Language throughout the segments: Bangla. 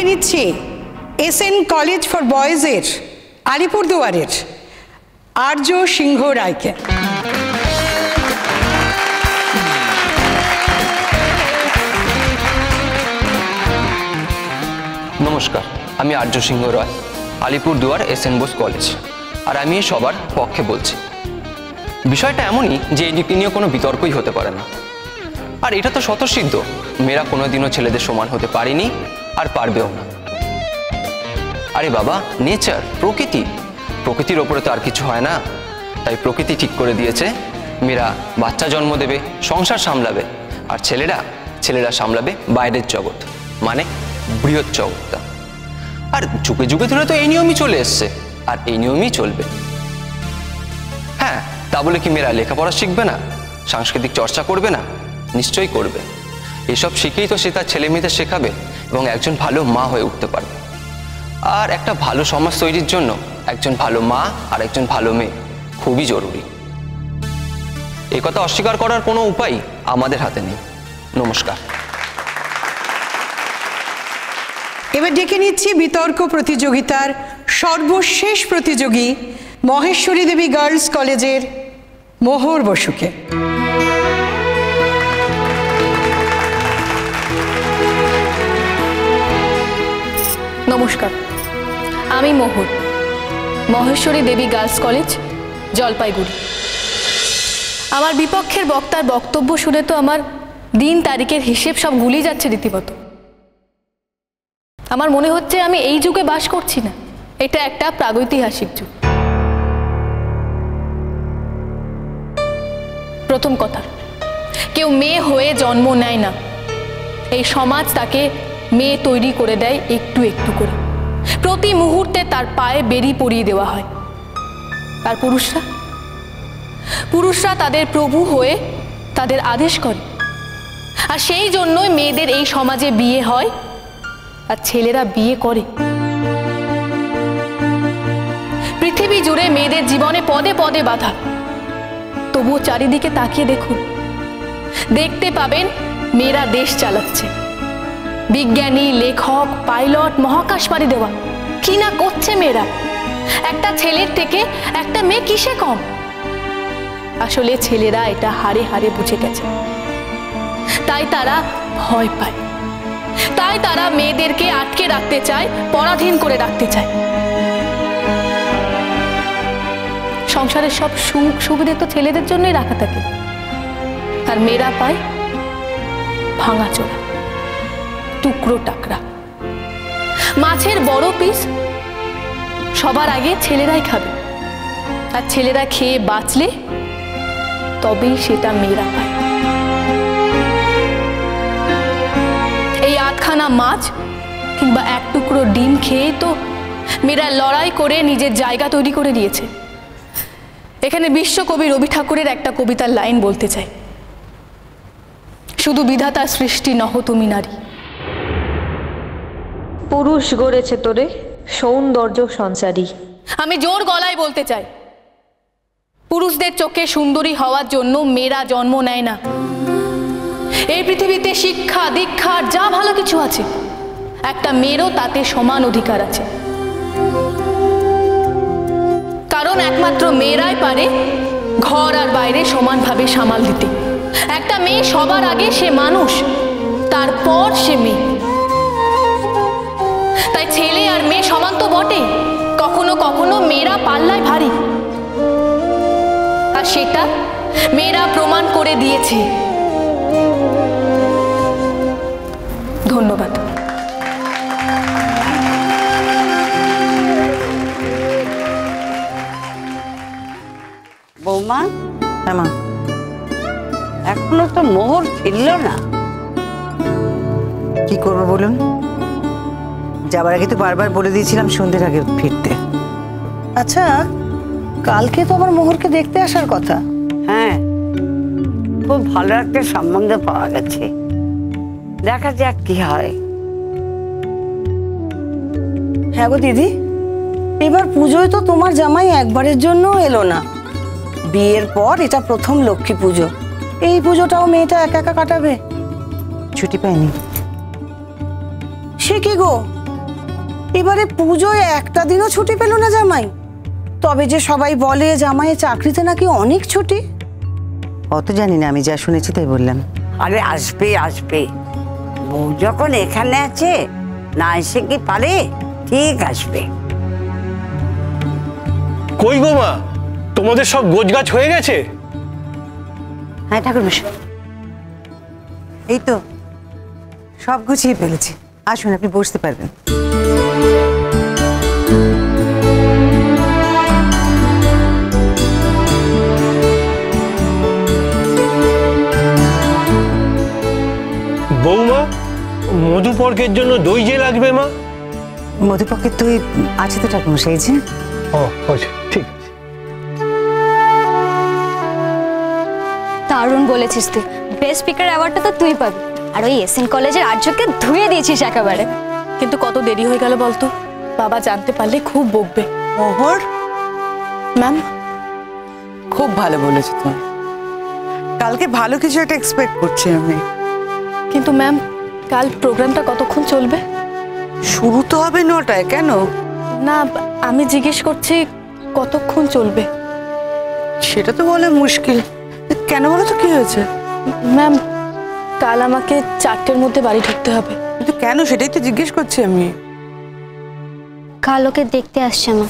ডেকে নিচ্ছি এসএন কলেজ ফর বয়েজের আলিপুরদুয়ারের আর্য সিংহ রায়কে। নমস্কার, আমি আর্য সিংহ রায়, আলিপুরদুয়ার এসএন বোস কলেজ। আর আমি সবার পক্ষে বলছি। বিষয়টা এমনই যে এদিকে নিয়ে কোনো বিতর্কই হতে পারে না। আর এটা তো স্বতঃসিদ্ধ, মেয়েরা কোনোদিনও ছেলেদের সমান হতে পারেনি আর পারবেও না। আরে বাবা, নেচার, প্রকৃতির ওপরে তো আর কিছু হয় না। তাই প্রকৃতি ঠিক করে দিয়েছে মেয়েরা বাচ্চা জন্ম দেবে, সংসার সামলাবে, আর ছেলেরা সামলাবে বাইরের জগৎ, মানে বৃহৎ জগৎটা। আর যুগে যুগে ধরে তো এই নিয়মই চলে এসছে, আর এই নিয়মই চলবে। হ্যাঁ, তা বলে কি মেয়েরা লেখাপড়া শিখবে না, সাংস্কৃতিক চর্চা করবে না? নিশ্চয়ই করবে। এসব শিখেই তো সে তার ছেলে মেয়েদের শেখাবে এবং একজন ভালো মা হয়ে উঠতে পারবে। আর একটা ভালো সমাজ তৈরির জন্য একজন ভালো মা আর একজন ভালো মেয়ে খুবই জরুরি। এই কথা অস্বীকার করার কোনো উপায় আমাদের হাতে নেই। নমস্কার। এবার ডেকে নিচ্ছি বিতর্ক প্রতিযোগিতার সর্বশেষ প্রতিযোগী মহেশ্বরী দেবী গার্লস কলেজের মোহর বসুকে। নমস্কার, আমি মোহর, মহেশ্বরী দেবী গার্লস কলেজ, জলপাইগুড়ি। আমার বিপক্ষের বক্তার বক্তব্য শুনে তো আমার দিন তারিখের হিসেব সব গুলিয়ে যাচ্ছে রীতিমতো। আমার মনে হচ্ছে আমি এই যুগে বাস করছি না, এটা একটা প্রাগৈতিহাসিক যুগ। প্রথম কথা, কেউ মেয়ে হয়ে জন্ম নেয় না, এই সমাজ তাকে মেয়ে তৈরি করে দেয় একটু একটু করে। প্রতি মুহূর্তে তার পায়ে বেড়ি পরিয়ে দেওয়া হয়। আর পুরুষরা তাদের প্রভু হয়ে তাদের আদেশ করে। আর সেই জন্যই মেয়েদের এই সমাজে বিয়ে হয় আর ছেলেরা বিয়ে করে। পৃথিবী জুড়ে মেয়েদের জীবনে পদে পদে বাধা, তবুও চারিদিকে তাকিয়ে দেখুন, দেখতে পাবেন মেয়েরা দেশ চালাচ্ছে। বিজ্ঞানী, লেখক, পাইলট, মহাকাশ পাড়ি দেওয়া, কি না করছে মেয়েরা। একটা ছেলের থেকে একটা মেয়ে কিসে কম? আসলে ছেলেরা এটা হারে হারে বুঝে গেছে, তাই তারা ভয় পায়, তাই তারা মেয়েদেরকে আটকে রাখতে চায়, পরাধীন করে রাখতে চায়। সংসারের সব সুখ সুবিধে তো ছেলেদের জন্যই রাখা থাকে, আর মেয়েরা পায় ভাঙাচোরা, টুকরো টাকরা। মাছের বড় পিস সবার আগে ছেলেরাই খাবে, আর ছেলেরা খেয়ে বাঁচলে তবেই সেটা মেয়েরা পায়। এই আধখানা মাছ কিংবা এক টুকরো ডিম খেয়ে তো মেয়েরা লড়াই করে নিজের জায়গা তৈরি করে নিয়েছে। এখানে বিশ্বকবি রবি ঠাকুরের একটা কবিতার লাইন বলতে চাই, শুধু বিধাতার সৃষ্টি নহ তুমি নারী। পুরুষ গড়েছে তোরে সৌন্দর্য সঞ্চারী। আমি জোর গলায় বলতে চাই, পুরুষদের চোখে সুন্দরী হওয়ার জন্য মেয়েরা জন্ম নেয় না। এই পৃথিবীতে শিক্ষা দীক্ষার যা ভালো কিছু আছে, একটা মেয়েরও তাতে সমান অধিকার আছে। কারণ একমাত্র মেয়েরাই পারে ঘর আর বাইরে সমানভাবে সামাল দিতে। একটা মেয়ে সবার আগে সে মানুষ, তারপর সে মেয়ে। তাই ছেলে আর মেয়ে সমান তো বটেই, কখনো কখনো মেয়েরা পাল্লায় ভারী, আর সেটা মেয়েরা প্রমাণ করে দিয়েছে। ধন্যবাদ। বৌমা, হ্যাঁ মা, এখনো তো মোহর ফিরল না। কি করবো বলুন, যাবার আগে তো বারবার বলে দিয়েছিলাম সন্ধ্যের আগে ফিরতে। আচ্ছা, কালকে তো আমার মোহরকে দেখতে আসার কথা। হ্যাঁ, খুব ভালো একটা সম্বন্ধ পাওয়া গেছে, দেখা যাক কি হয়। হ্যাঁ গো দিদি, এবার পুজোয় তো তোমার জামাই একবারের জন্য এলো না। বিয়ের পর এটা প্রথম লক্ষ্মী পুজো, এই পুজোটাও মেয়েটা একা একা কাটাবে। ছুটি পায়নি। সে কি গো, এবারে পুজোয় একটা দিনও ছুটি পেল না জামাই। তবে যে সবাই বলে জামাইয়ের চাকরিতে নাকি অনেক ছুটি। অত জানি না, আমি যা শুনেছি তাই বললাম। আরে আসবে আসবে, বউ যখন এখানে আছে, না এসে কি পারে? ঠিক আসবে। কই গো মা, তোমাদের সব গোছগাছ হয়ে গেছে? হ্যাঁ ঠাকুর মশাই, এই তো সব গুছিয়ে ফেলেছি। আসুন, আপনি বসতে পারবেন। বৌমা, মধুপর্কের জন্য দই যে লাগবে মা। মধুপক্ষের দই আছে তো ঠাকুর মশাই, যে আচ্ছা ঠিক আছে। দারুণ বলেছিস তুই, বেস্ট স্পিকার অ্যাওয়ার্ডটা তো তুই পাবি। আর ওই এসএন কলেজের আর্যকে ধুয়ে দিয়েছিস একেবারে। কিন্তু কত দেরি হয়ে গেল বলতো, বাবা জানতে পারলে খুব বকবে। মোহর, ম্যাম, খুব ভালো বলেছো তুমি। কালকে ভালো কিছু একটা এক্সপেক্ট করছি আমি। কিন্তু ম্যাম, কাল প্রোগ্রামটা কতক্ষণ চলবে? শুরু তো হবে 9টায়। কেন? না, আমি জিজ্ঞেস করছি কতক্ষণ চলবে। সেটা তো বলা মুশকিল। কেন বলো তো, কি হয়েছে? ম্যাম, কাল আমাকে 4টের মধ্যে বাড়ি ঢুকতে হবে। কিন্তু কেন, সেটাই তো জিজ্ঞেস করছি আমি। কাল ওকে দেখতে আসছে মা।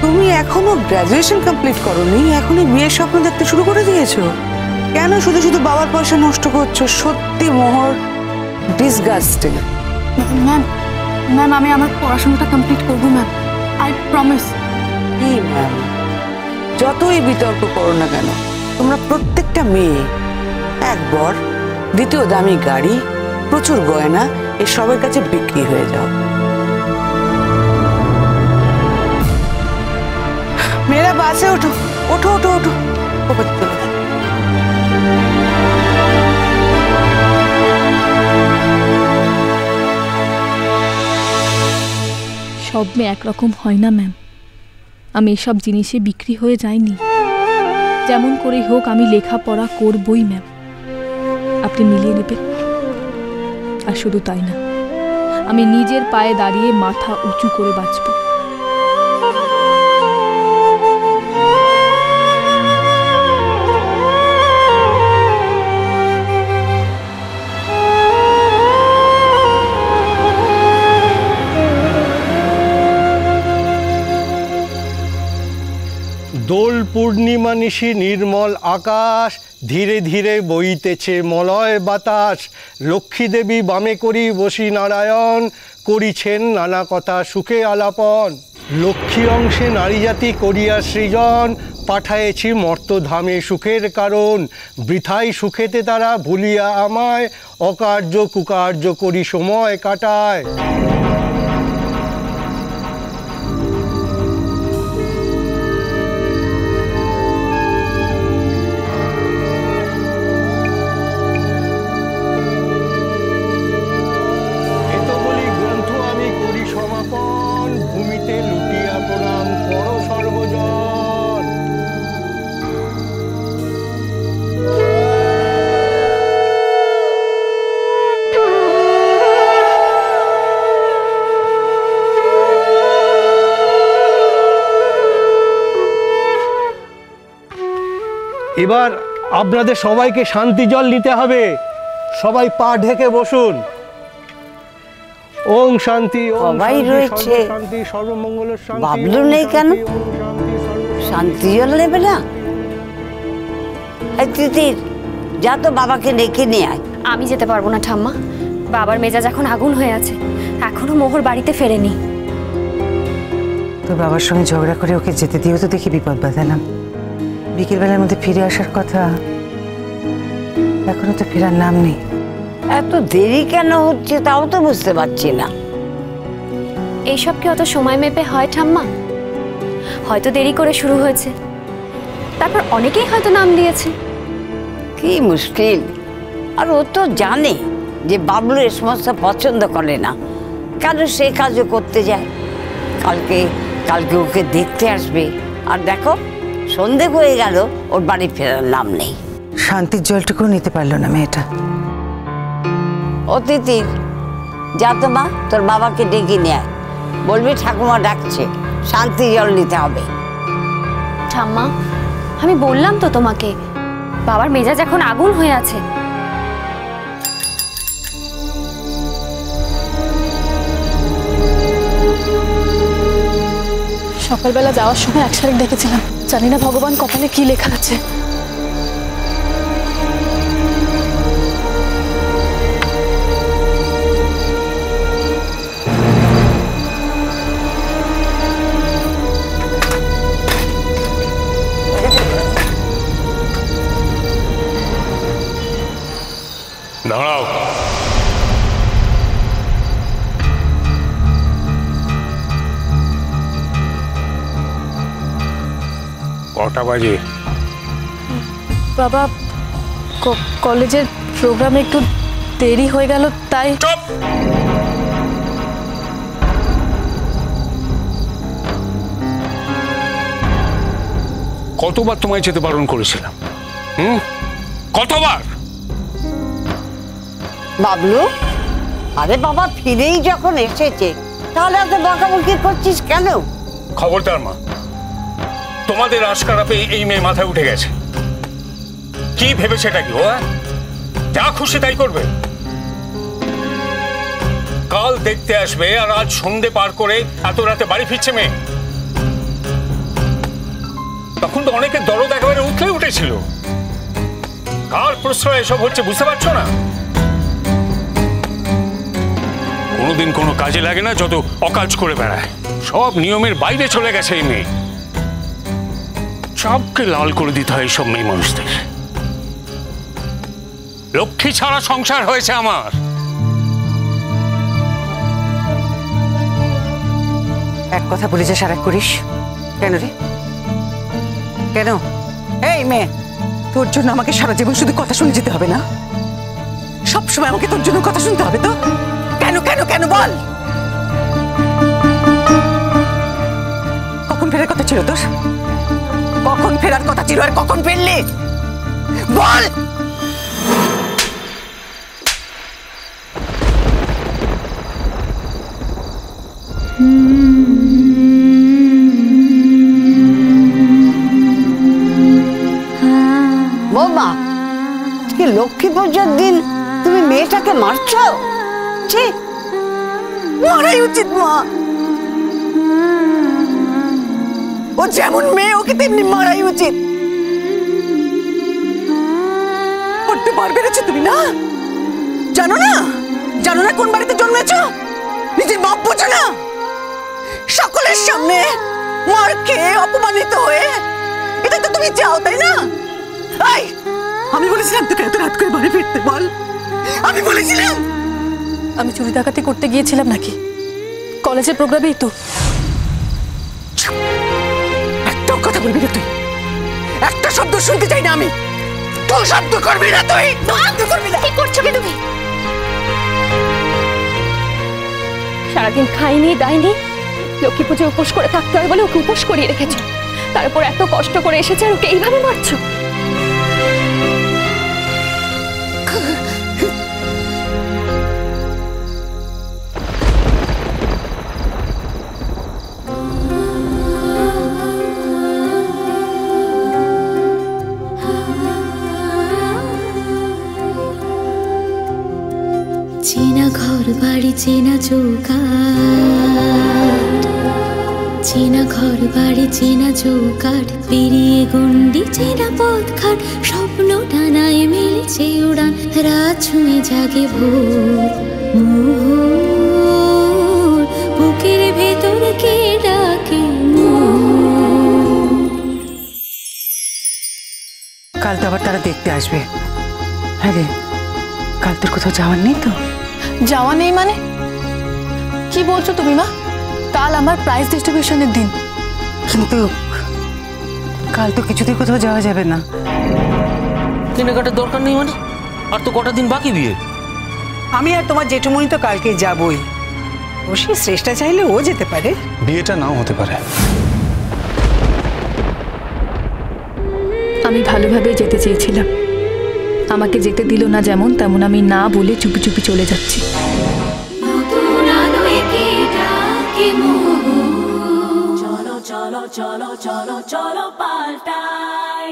তুমি এখনো গ্রাজুয়েশন কমপ্লিট করোনি, এখনই বিয়ের স্বপ্ন দেখতে শুরু করে দিয়েছো? কেন শুধু শুধু বাবার পয়সা নষ্ট করছো? সত্যি মোহর, ডিসগাস্টিং। ম্যাম, ম্যাম আমি আমার পড়াশোনাটা কমপ্লিট করবো ম্যাম, আই প্রমিস। কি ম্যাম, যতই বিতর্ক করো না কেন, তোমরা প্রত্যেকটা মেয়ে, এক বর, দ্বিতীয় দামি গাড়ি, প্রচুর গয়না, এসবের কাছে বিক্রি হয়ে যাও। মেয়েরা বাসে ওঠো, ওঠো ওঠো ওঠো। সব মেয়ে একরকম হয় না ম্যাম। আমি এসব জিনিসে বিক্রি হয়ে যাইনি। যেমন করেই হোক আমি লেখাপড়া করবই ম্যাম, আপনি মিলিয়ে নেবেন। আর শুধু তাই না, আমি নিজের পায়ে দাঁড়িয়ে মাথা উঁচু করে বাঁচব। দোল পূর্ণিমা নিশি নির্মল আকাশ, ধীরে ধীরে বইতেছে মলয় বাতাস। লক্ষ্মী দেবী বামে করি বসি নারায়ণ, করিছেন নানা কথা সুখে আলাপন। লক্ষ্মী অংশে নারী জাতি করিয়া সৃজন, পাঠায়েছি মর্তধামে সুখের কারণ। বৃথাই সুখেতে তারা ভুলিয়া আমায়, অকার্য কুকার্য করি সময় কাটায়। এবার আপনাদের সবাইকে শান্তি জল নিতে হবে। সবাই পা ঢেকে বসুন। ওম শান্তি। সবাই রয়েছে, শান্তি সর্বমঙ্গল শান্তি। বাবলু নেই কেন? শান্তি জল নেবে না? এই তিতির, যা তো বাবাকে ডেকে নিয়ে আয়। আমি যেতে পারবো না ঠাম্মা, বাবার মেজাজ এখন আগুন হয়ে আছে, এখনো মোহর বাড়িতে ফেরেনি। তোর বাবার সঙ্গে ঝগড়া করে ওকে যেতে দিয়েও তো দেখি বিপদ বাঁধালাম। বিকেলবেলার মধ্যে ফিরে আসার কথা, এখনো তো ফেরার নাম নেই। এত দেরি কেন হচ্ছে তাও তো বুঝতে পারছি না। এইসব কি অত সময় মেপে হয় ঠাম্মা? হয়তো দেরি করে শুরু হয়েছে, তারপর অনেকেই হয়তো নাম দিয়েছে। কি মুশকিল। আর ও তো জানে যে বাবলু এ সমস্ত পছন্দ করে না, কেন সে কাজও করতে যায়। কালকে ওকে দেখতে আসবে, আর দেখো সন্ধে হয়ে গেল, ওর বাড়ি ফেরার নাম নেই। শান্তির জলটুকু নিতে পারলো না মেয়েটা। অতিথির যা তো মা, তোর বাবাকে ডেকে নিয়ে আয়, বলবি ঠাকুমা ডাকছে, শান্তি জল নিতে হবে। ঠাম্মা, আমি বললাম তো তোমাকে, বাবার মেজাজ এখন আগুন হয়ে আছে। সকালবেলা যাওয়ার সময় এক শালিক দেখেছিলাম, জানি না ভগবান কপালে কি লেখা আছে। দাঁড়াও। কটা বাজে? বাবা, কলেজের প্রোগ্রামে একটু দেরি হয়ে গেল, তাই। চুপ! কতবার তোমায় যেতে বারণ করেছিলাম? কতবার? বাবলু, আরে বাবা ফিরেই যখন এসেছে তাহলে এত বকাবকি করছিস কেন? খবরদার মা, তোমাদের আশকারা পেয়ে এই মেয়ে মাথায় উঠে গেছে। কি ভেবেছে এটা কি ও? যা খুশি তাই করবে। কাল দেখতে আসবে আর আজ সন্ধে পার করে এত রাতে বাড়ি ফিরছে মেয়ে। তখন তো অনেকের দরদ একেবারে উঠলে উঠেছিল। কার প্রশ্রয় এসব হচ্ছে বুঝতে পারছো না? কোনোদিন কোনো কাজে লাগে না, যত অকাজ করে বেড়ায়। সব নিয়মের বাইরে চলে গেছে এই মেয়ে। চাপকে লাল করে দিতে হয় এইসব মেয়ে মানুষদের। লক্ষ্মী ছাড়া সংসার হয়েছে আমার। এক কথা বলে যে সারা করিস কেন রে? কেন? এই মেয়ে, তোর জন্য আমাকে সারা জীবন শুধু কথা শুনে যেতে হবে না? সব সময় আমাকে তোর জন্য কথা শুনতে হবে তো? কেন কেন কেন বল? কখন ফেরার কথা ছিল তোর? কখন ফেরার কথা ছিল আর কখন ফেরলি? বল। বৌমা, কি লক্ষ্মী পূজার দিন তুমি মেয়েটাকে মারছো? ঠিক মারাই উচিত মা। ও যেমন মেয়ে, ওকে তেমনি মারাই উচিত। করতে পারবে না তুমি? না জানো না? জানো না কোন বাড়িতে জন্মেছো? নিজের বাপ বোঝো না? সকলের সামনে মার খেয়ে অপমানিত হয়ে এটা তো তুমি চাও, তাই না? আমি বলেছিলাম তোকে এত রাত করে বাড়ি ফিরতে? বল, আমি বলেছিলাম? আমি চুরি ডাকাতি করতে গিয়েছিলাম নাকি? কলেজের প্রোগ্রামেই তো। একটাও কথা বলবি না তুই। একটা শব্দ শুনতে চাই না আমি। তুই শব্দ করবি না, তুই শব্দ করবি না। কি করছো কি তুমি? সারাদিন খাইনি দাইনি, লক্ষ্মী পুজো উপোস করে থাকতে হয় বলে ওকে উপোস করিয়ে রেখেছো। তারপর এত কষ্ট করে এসেছে আর ওকে এইভাবে মারছো। চেনা ঘর বাড়ি চেনা চৌকাঠ, চেনা ঘর বাড়ি চেনা চৌকাঠ, পেরিয়ে গন্ডি চেনা পথঘাট, স্বপ্ন ডানায় মেলেছে উড়ান, রাত ছুঁয়ে জাগে ভোর মোর, বুকের ভেতর কে ডাকে মোর। কাল তো আবার তারা দেখতে আসবে। হ্যাঁ রে, কাল তোর কোথাও যাওয়ার নেই তো? যাওয়া নেই মানে? কি বলছো তুমি মা? কাল আমার প্রাইজ ডিস্ট্রিবিউশনের দিন। কিন্তু কাল তো কিছুতেই কোথাও যাওয়া যাবে না। কেনাকাটার দরকার নেই মানে? আর তো কটা দিন বাকি বিয়ে। আমি আর তোমার জেঠুমনি তো কালকে যাবই। অবশ্যই শ্রেষ্ঠা চাইলে ও যেতে পারে। বিয়েটা নাও হতে পারে। আমি ভালোভাবে যেতে চেয়েছিলাম, আমাকে যেতে দিল না যেমন তেমন আমি না বলে চুপি চুপি চলে যাচ্ছি। চলো চলো চলো চলো চলো পাল্টাই